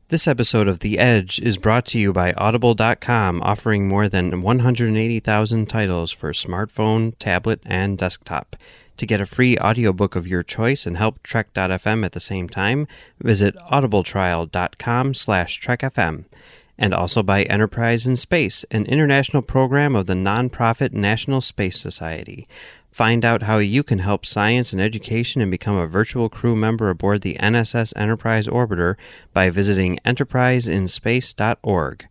This episode of The Edge is brought to you by Audible.com, offering more than 180,000 titles for smartphone, tablet, and desktop. To get a free audiobook of your choice and help Trek.fm at the same time, visit audibletrial.com/trekfm. And also by Enterprise in Space, an international program of the nonprofit National Space Society. Find out how you can help science and education and become a virtual crew member aboard the NSS Enterprise Orbiter by visiting enterpriseinspace.org.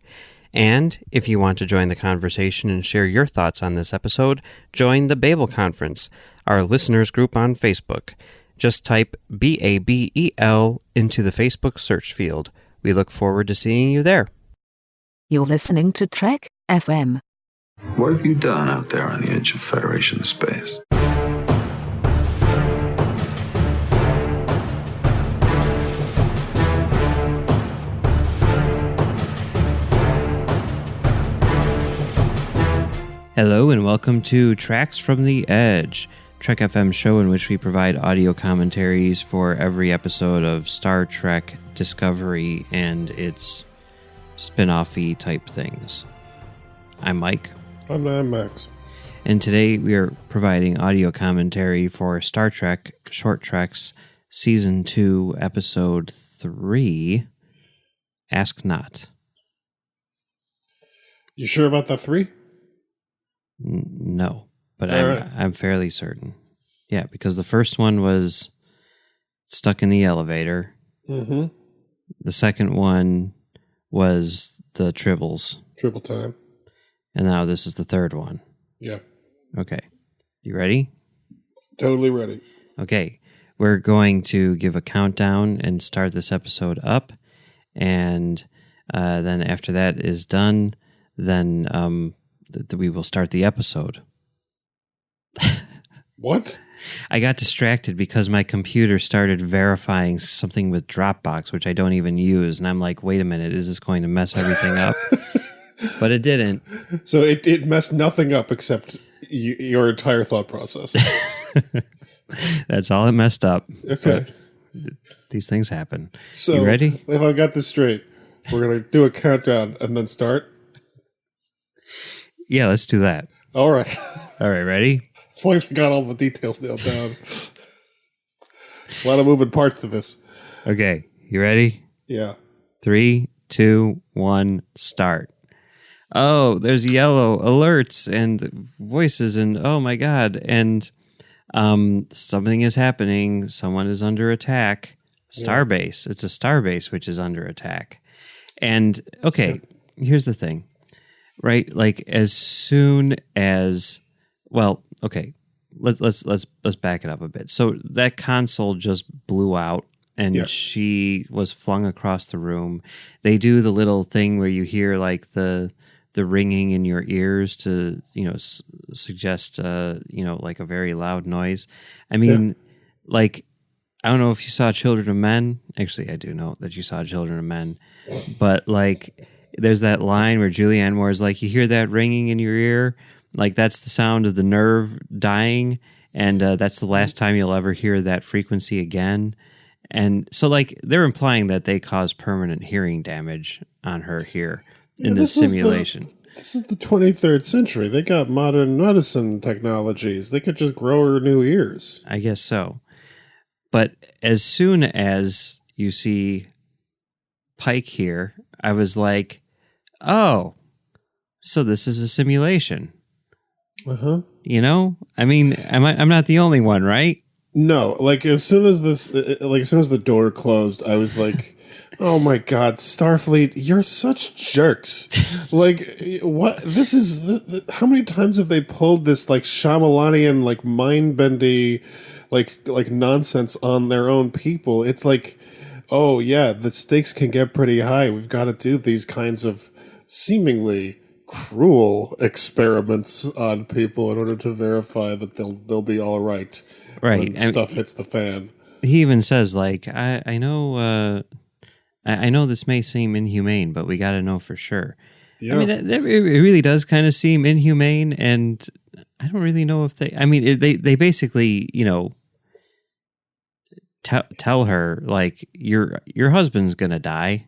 And if you want to join the conversation and share your thoughts on this episode, join the Babel Conference, our listeners group on Facebook. Just type BABEL into the Facebook search field. We look forward to seeing you there. You're listening to Trek FM. What have you done out there on the edge of Federation space? Hello and welcome to Tracks from the Edge, Trek FM show in which we provide audio commentaries for every episode of Star Trek Discovery and its spin-off-y type things. I'm Mike. I'm Max. And today we are providing audio commentary for Star Trek Short Treks Season 2, Episode 3, Ask Not. You sure about that 3? No, but right. I'm fairly certain. Yeah, because the first one was stuck in the elevator. Mm-hmm. The second one was the tribbles. Triple time. And now this is the third one. Yeah. Okay. You ready? Totally ready. Okay. We're going to give a countdown and start this episode up. And then after that is done, then we will start the episode. What? I got distracted because my computer started verifying something with Dropbox, which I don't even use. And I'm like, wait a minute, is this going to mess everything up? But it didn't. So it messed nothing up except your entire thought process. That's all it messed up. Okay. But these things happen. So you ready? If I got this straight, we're going to do a countdown and then start? Yeah, let's do that. All right. All right, ready? As long as we got all the details nailed down. A lot of moving parts to this. Okay, you ready? Yeah. 3, 2, 1, start. Oh, there's yellow alerts and voices and oh my god, and something is happening. Someone is under attack. Starbase. It's a starbase which is under attack. And okay, here's the thing. Right? Like as soon as okay. Let's back it up a bit. So that console just blew out and she was flung across the room. They do the little thing where you hear like the ringing in your ears to, suggest, like a very loud noise. I mean, like, I don't know if you saw Children of Men. Actually, I do know that you saw Children of Men. But, like, there's that line where Julianne Moore is like, you hear that ringing in your ear? Like, that's the sound of the nerve dying. And that's the last time you'll ever hear that frequency again. And so, like, they're implying that they caused permanent hearing damage on her here. In this simulation. This is the 23rd century. They got modern medicine technologies. They could just grow her new ears. I guess so. But as soon as you see Pike here, I was like, oh, so this is a simulation. Uh-huh. I mean, I'm not the only one, right? No, like as soon as the door closed, I was like, oh my god, Starfleet, you're such jerks. Like, what? This is, how many times have they pulled this, like, Shyamalanian, like, mind-bendy, like nonsense on their own people? It's like, oh yeah, the stakes can get pretty high. We've got to do these kinds of seemingly cruel experiments on people in order to verify that they'll be all right. Right. When stuff hits the fan. He even says, like, I know this may seem inhumane, but we got to know for sure. Yeah. I mean, it really does kind of seem inhumane, and I don't really know if they basically, tell her, like, your husband's going to die,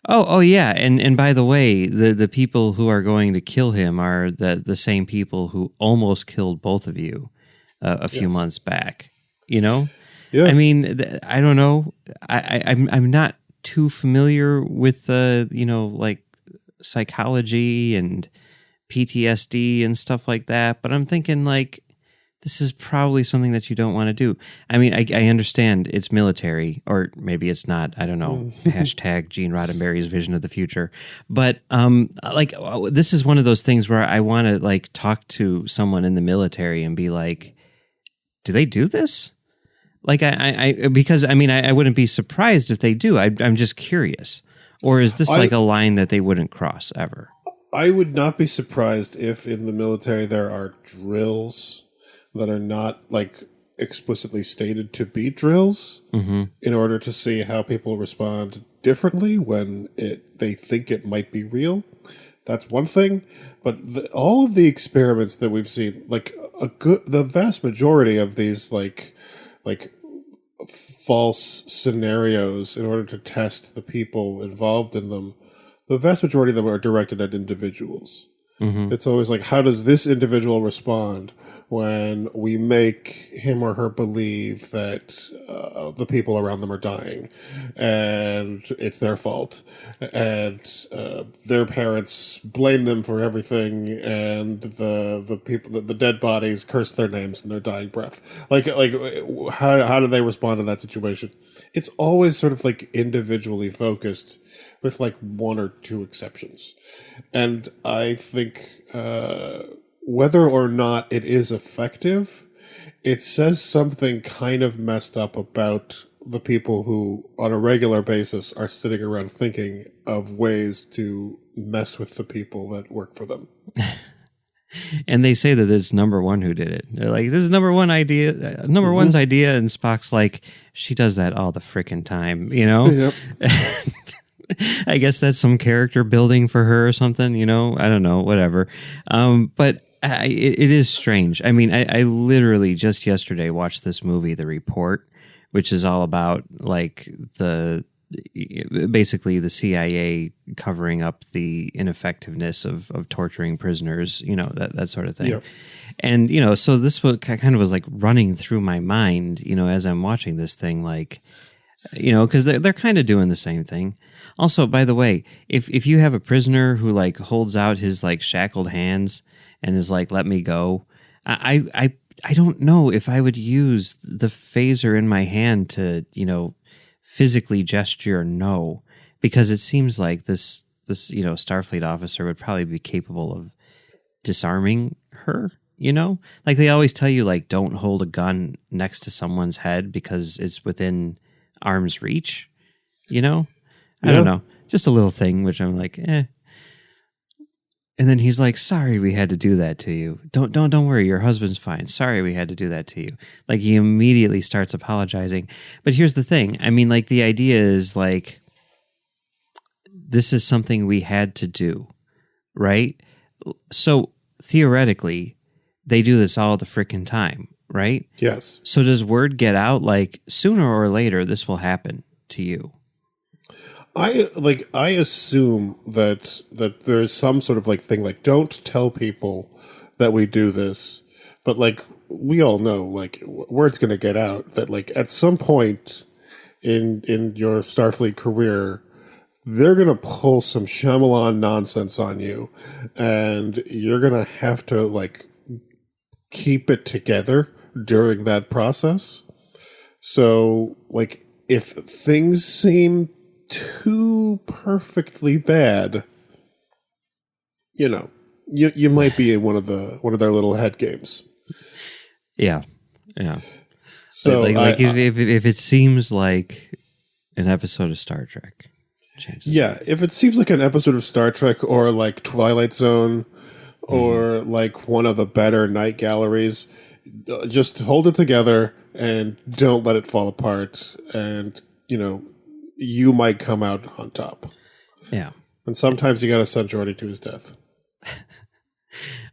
Oh yeah, and by the way, the people who are going to kill him are the same people who almost killed both of you a few Yes. months back. You know, Yeah. I mean, I don't know. I'm not too familiar with like psychology and PTSD and stuff like that, but I'm thinking like this is probably something that you don't want to do. I mean, I understand it's military, or maybe it's not. I don't know. Hashtag Gene Roddenberry's vision of the future. But this is one of those things where I want to like talk to someone in the military and be like, do they do this? Like because I mean, I wouldn't be surprised if they do. I'm just curious. Or is this like a line that they wouldn't cross ever? I would not be surprised if in the military there are drills that are not like explicitly stated to be drills in order to see how people respond differently when they think it might be real. That's one thing, but all of the experiments that we've seen, like the vast majority of these like false scenarios in order to test the people involved in them, the vast majority of them are directed at individuals. It's always like, how does this individual respond when we make him or her believe that the people around them are dying and it's their fault, and their parents blame them for everything, and the people, the dead bodies curse their names in their dying breath. Like how do they respond to that situation? It's always sort of like individually focused, with like one or two exceptions. And I think whether or not it is effective, it says something kind of messed up about the people who on a regular basis are sitting around thinking of ways to mess with the people that work for them. And they say that it's number one who did it. They're like, this is number one idea, number one's idea, and Spock's like, she does that all the frickin' time, you know? Yep. I guess that's some character building for her or something, you know? I don't know, whatever. But it is strange. I mean, I literally just yesterday watched this movie, The Report, which is all about like basically the CIA covering up the ineffectiveness of torturing prisoners, you know, that sort of thing. Yep. And, you know, so this was kind of was like running through my mind, you know, as I'm watching this thing, like, you know, because they're kind of doing the same thing. Also, by the way, if you have a prisoner who like holds out his like shackled hands and is like, let me go, I don't know if I would use the phaser in my hand to, you know, physically gesture no, because it seems like this you know, Starfleet officer would probably be capable of disarming her, you know? Like they always tell you, like, don't hold a gun next to someone's head because it's within arm's reach, you know? I don't know. Just a little thing, which I'm like, eh. And then he's like, sorry we had to do that to you. Don't worry, your husband's fine. Sorry we had to do that to you. Like he immediately starts apologizing. But here's the thing. I mean, like the idea is like, this is something we had to do, right? So theoretically, they do this all the frickin' time, right? Yes. So does word get out like sooner or later this will happen to you? I assume that there's some sort of like thing like, don't tell people that we do this, but like we all know like word's going to get out that like at some point in your Starfleet career they're going to pull some Shyamalan nonsense on you, and you're going to have to like keep it together during that process. So like if things seem too perfectly bad, you know, you might be in one of their little head games. Yeah. So like if it seems like an episode of Star Trek, if it seems like an episode of Star Trek or like Twilight Zone or like one of the better night galleries, just hold it together and don't let it fall apart, and you know, you might come out on top. Yeah. And sometimes you got to send Geordi to his death.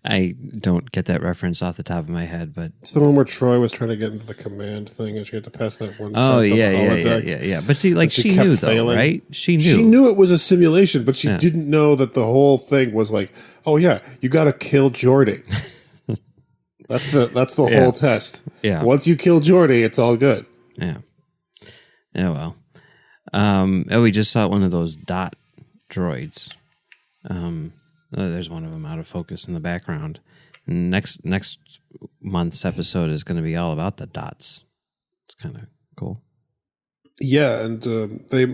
I don't get that reference off the top of my head, but It's the one where Troy was trying to get into the command thing, and she had to pass that one oh test yeah, on the yeah, holodeck. yeah. But see, like But she she kept knew failing. though, right? She knew. She knew it was a simulation, but she Yeah. didn't know that the whole thing was like, oh yeah, you got to kill Jordy. That's the Yeah. whole test. Yeah. Once you kill Jordy, it's all good. Yeah. Yeah. Well. We just saw one of those dot droids. There's one of them out of focus in the background. Next month's episode is going to be all about the dots. It's kind of cool. Yeah, and they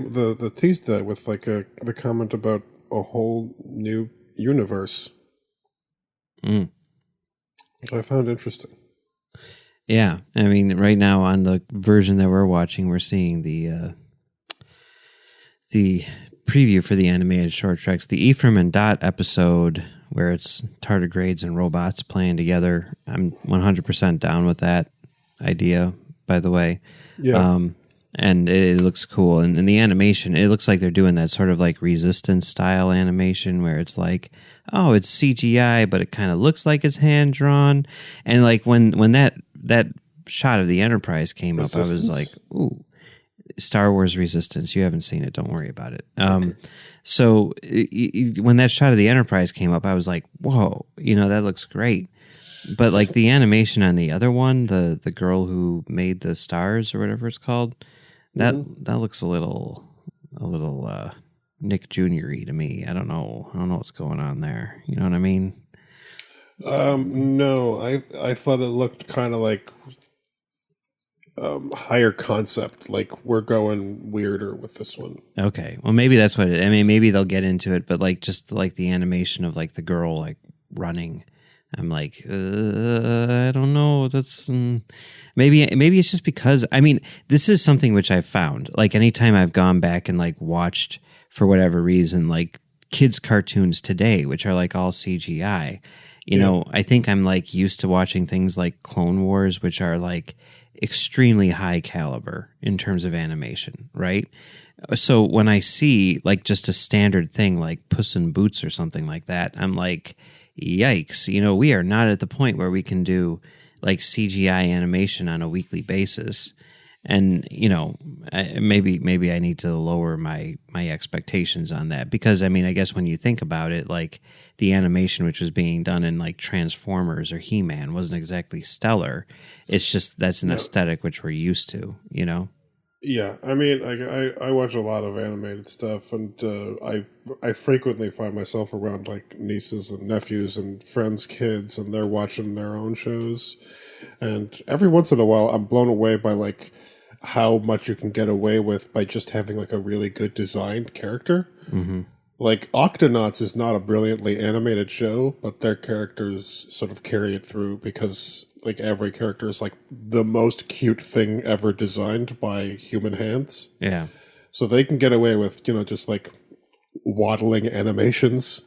teased that with like the comment about a whole new universe, which I found interesting. Yeah, I mean, right now on the version that we're watching, we're seeing the preview for the animated short treks, the Ephraim and Dot episode, where it's tardigrades and robots playing together. I'm 100% down with that idea, by the way. Yeah. And it looks cool. And in the animation, it looks like they're doing that sort of like Resistance style animation where it's like, oh, it's CGI, but it kind of looks like it's hand drawn. And like when that shot of the Enterprise came up, I was like, ooh. Star Wars Resistance. You haven't seen it. Don't worry about it. So when that shot of the Enterprise came up, I was like, whoa, that looks great. But like the animation on the other one, the girl who made the stars or whatever it's called, that looks a little Nick Jr.-y to me. I don't know what's going on there. You know what I mean? No, I thought it looked kind of like higher concept, like we're going weirder with this one. Okay, well maybe that's what I mean, maybe they'll get into it, but like just like the animation of like the girl like running, I'm like I don't know, that's maybe it's just because I mean this is something which I've found, like anytime I've gone back and like watched for whatever reason like kids cartoons today which are like all CGI, you know, I think I'm like used to watching things like Clone Wars which are like extremely high caliber in terms of animation, right? So when I see like just a standard thing like Puss in Boots or something like that, I'm like, yikes, we are not at the point where we can do like CGI animation on a weekly basis. And, maybe I need to lower my expectations on that because, I mean, I guess when you think about it, like the animation which was being done in like Transformers or He-Man wasn't exactly stellar. It's just that's an aesthetic which we're used to, Yeah, I mean, I watch a lot of animated stuff, and I frequently find myself around like nieces and nephews and friends' kids, and they're watching their own shows, and every once in a while, I'm blown away by like how much you can get away with by just having like a really good designed character. Mm-hmm. Like Octonauts is not a brilliantly animated show, but their characters sort of carry it through because like every character is like the most cute thing ever designed by human hands. Yeah. So they can get away with, just like waddling animations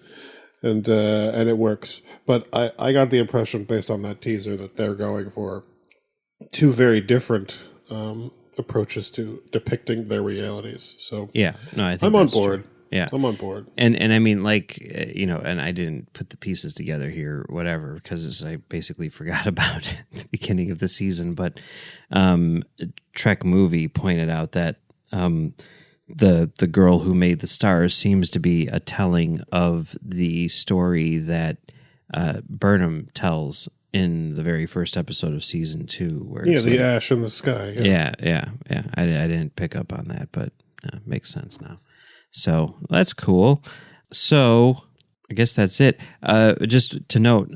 and it works. But I got the impression based on that teaser that they're going for two very different approaches to depicting their realities. So yeah, no, I think I'm on that's board. true. Yeah, I'm on board. And I mean, like, and I didn't put the pieces together here, whatever, because I basically forgot about it at the beginning of the season. But Trek Movie pointed out that the girl who made the stars seems to be a telling of the story that Burnham tells in the very first episode of season 2. Where Yeah, it's the like, ash in the sky. Yeah. I didn't pick up on that, but makes sense now. So that's cool. So I guess that's it. Just to note,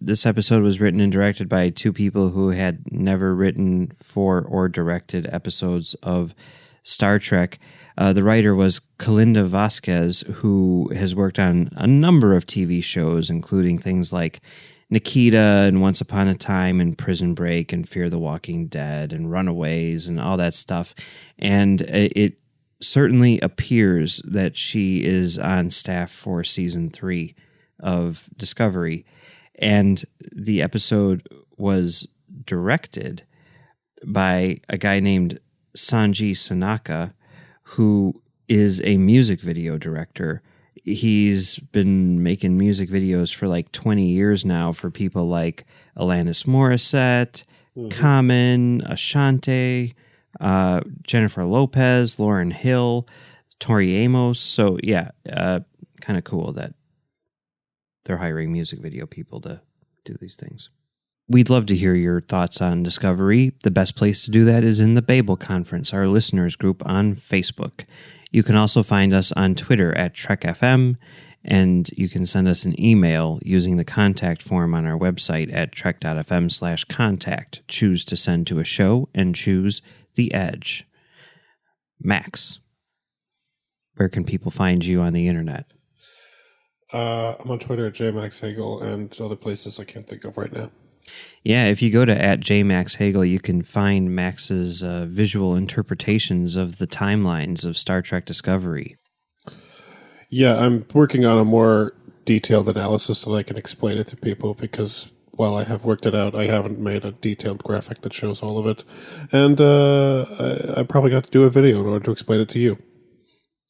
this episode was written and directed by two people who had never written for or directed episodes of Star Trek. The writer was Kalinda Vasquez, who has worked on a number of TV shows, including things like Nikita and Once Upon a Time and Prison Break and Fear the Walking Dead and Runaways and all that stuff. And it certainly appears that she is on staff for season 3 of Discovery. And the episode was directed by a guy named Sanji Sanaka, who is a music video director he's been making music videos for like 20 years now for people like Alanis Morissette, Common, Ashanti, Jennifer Lopez, Lauryn Hill, Tori Amos. So yeah, kind of cool that they're hiring music video people to do these things. We'd love to hear your thoughts on Discovery. The best place to do that is in the Babel Conference, our listeners group on Facebook. You can also find us on Twitter at TrekFM, and you can send us an email using the contact form on our website at trek.fm/contact. Choose to send to a show and choose The Edge. Max, where can people find you on the internet? I'm on Twitter at Max Hegel and other places I can't think of right now. Yeah, if you go to @JMaxHegel, you can find Max's visual interpretations of the timelines of Star Trek Discovery. Yeah, I'm working on a more detailed analysis so that I can explain it to people, because while I have worked it out, I haven't made a detailed graphic that shows all of it. And I'm probably going to have to do a video in order to explain it to you.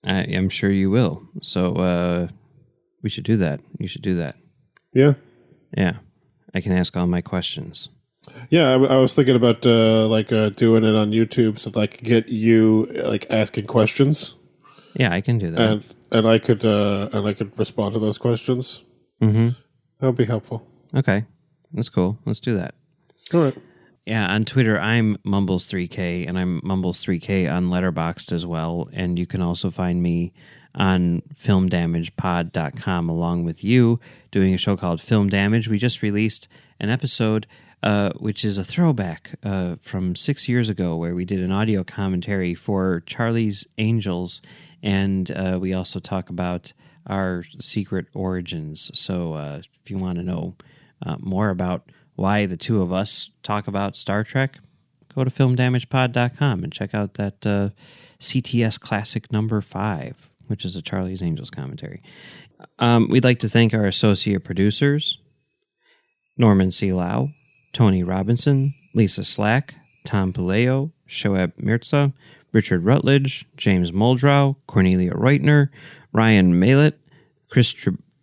I'm sure you will. So we should do that. You should do that. Yeah. Yeah. I can ask all my questions. Yeah, I was thinking about doing it on YouTube so that I could get you asking questions. Yeah, I can do that. And I could respond to those questions. Mm-hmm. That would be helpful. Okay, that's cool. Let's do that. All right. Yeah, on Twitter, I'm Mumbles3K, and I'm Mumbles3K on Letterboxd as well. And you can also find me on filmdamagepod.com along with you doing a show called Film Damage. We just released an episode which is a throwback from 6 years ago where we did an audio commentary for Charlie's Angels, and we also talk about our secret origins. So if you want to know more about why the two of us talk about Star Trek, go to filmdamagepod.com and check out that CTS Classic number 5, which is a Charlie's Angels commentary. We'd like to thank our associate producers, Norman C. Lau, Tony Robinson, Lisa Slack, Tom Puleo, Shoaib Mirza, Richard Rutledge, James Muldrow, Cornelia Reutner, Ryan Maillet, Chris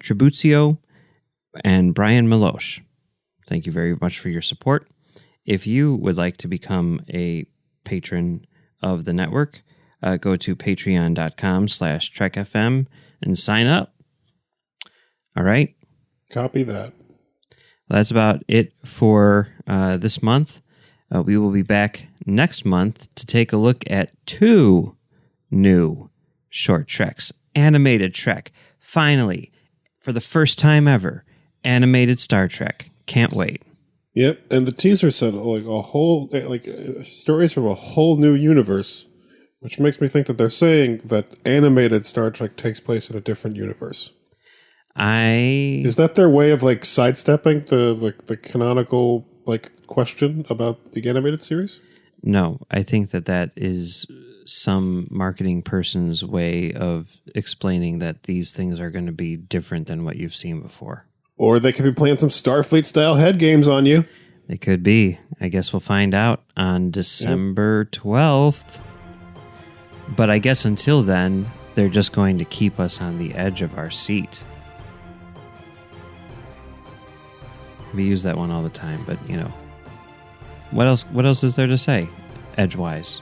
Tribuzio, and Bryan Meloche. Thank you very much for your support. If you would like to become a patron of the network, go to patreon.com/TrekFM and sign up. All right. Copy that. Well, that's about it for this month. We will be back next month to take a look at 2 new short treks. Animated Trek. Finally, for the first time ever, animated Star Trek. Can't wait. Yep, and the teaser said a whole stories from a whole new universe, which makes me think that they're saying that animated Star Trek takes place in a different universe. Is that their way of sidestepping the canonical question about the animated series? No, I think that is some marketing person's way of explaining that these things are going to be different than what you've seen before. Or they could be playing some Starfleet-style head games on you. They could be. I guess we'll find out on December 12th. But I guess until then, they're just going to keep us on the edge of our seat. We use that one all the time, but, what else is there to say, edgewise?